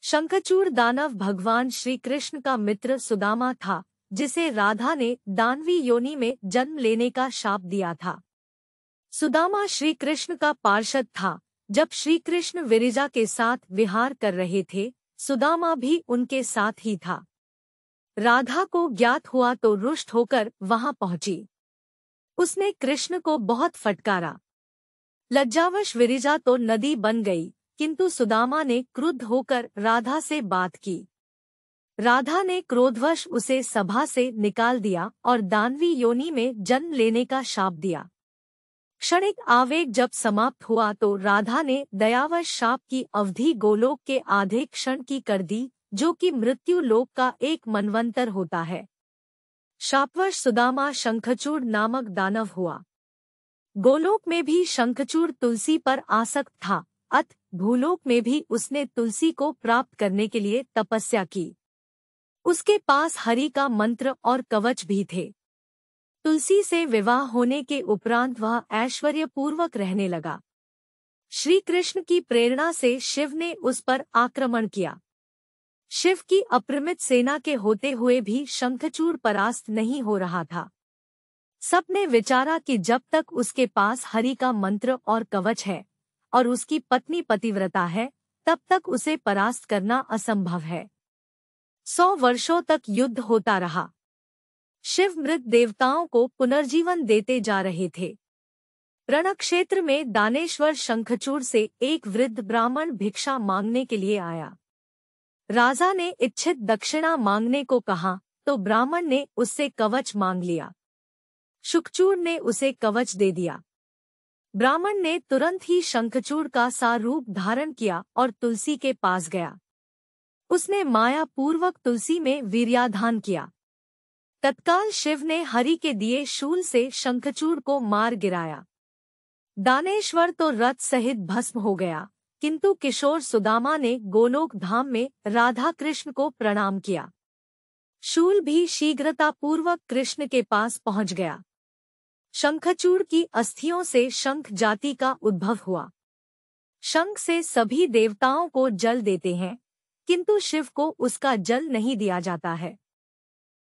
शंखचूड़ दानव भगवान श्री कृष्ण का मित्र सुदामा था, जिसे राधा ने दानवी योनि में जन्म लेने का शाप दिया था। सुदामा श्री कृष्ण का पार्षद था। जब श्री कृष्ण विरजा के साथ विहार कर रहे थे, सुदामा भी उनके साथ ही था। राधा को ज्ञात हुआ तो रुष्ट होकर वहां पहुंची। उसने कृष्ण को बहुत फटकारा। लज्जावश विरजा तो नदी बन गई, किंतु सुदामा ने क्रुद्ध होकर राधा से बात की। राधा ने क्रोधवश उसे सभा से निकाल दिया और दानवी योनि में जन्म लेने का शाप दिया। क्षणिक आवेग जब समाप्त हुआ तो राधा ने दयावश शाप की अवधि गोलोक के आधे क्षण की कर दी, जो कि मृत्यु लोक का एक मनवंतर होता है। शापवश सुदामा शंखचूड़ नामक दानव हुआ। गोलोक में भी शंखचूड़ तुलसी पर आसक्त था, अत भूलोक में भी उसने तुलसी को प्राप्त करने के लिए तपस्या की। उसके पास हरि का मंत्र और कवच भी थे। तुलसी से विवाह होने के उपरांत वह ऐश्वर्यपूर्वक रहने लगा। श्री कृष्ण की प्रेरणा से शिव ने उस पर आक्रमण किया। शिव की अपरिमित सेना के होते हुए भी शंखचूड़ परास्त नहीं हो रहा था। सबने विचारा कि जब तक उसके पास हरि का मंत्र और कवच है और उसकी पत्नी पतिव्रता है, तब तक उसे परास्त करना असंभव है। 100 वर्षों तक युद्ध होता रहा। शिव मृत देवताओं को पुनर्जीवन देते जा रहे थे। रणक्षेत्र में दानेश्वर शंखचूड़ से एक वृद्ध ब्राह्मण भिक्षा मांगने के लिए आया। राजा ने इच्छित दक्षिणा मांगने को कहा तो ब्राह्मण ने उससे कवच मांग लिया। शुकचूड़ ने उसे कवच दे दिया। ब्राह्मण ने तुरंत ही शंखचूड़ का सा रूप धारण किया और तुलसी के पास गया। उसने माया पूर्वक तुलसी में वीर्याधान किया। तत्काल शिव ने हरि के दिए शूल से शंखचूड़ को मार गिराया। दानेश्वर तो रथ सहित भस्म हो गया, किंतु किशोर सुदामा ने गोलोक धाम में राधा कृष्ण को प्रणाम किया। शूल भी शीघ्रतापूर्वक कृष्ण के पास पहुंच गया। शंखचूड़ की अस्थियों से शंख जाति का उद्भव हुआ। शंख से सभी देवताओं को जल देते हैं, किंतु शिव को उसका जल नहीं दिया जाता है।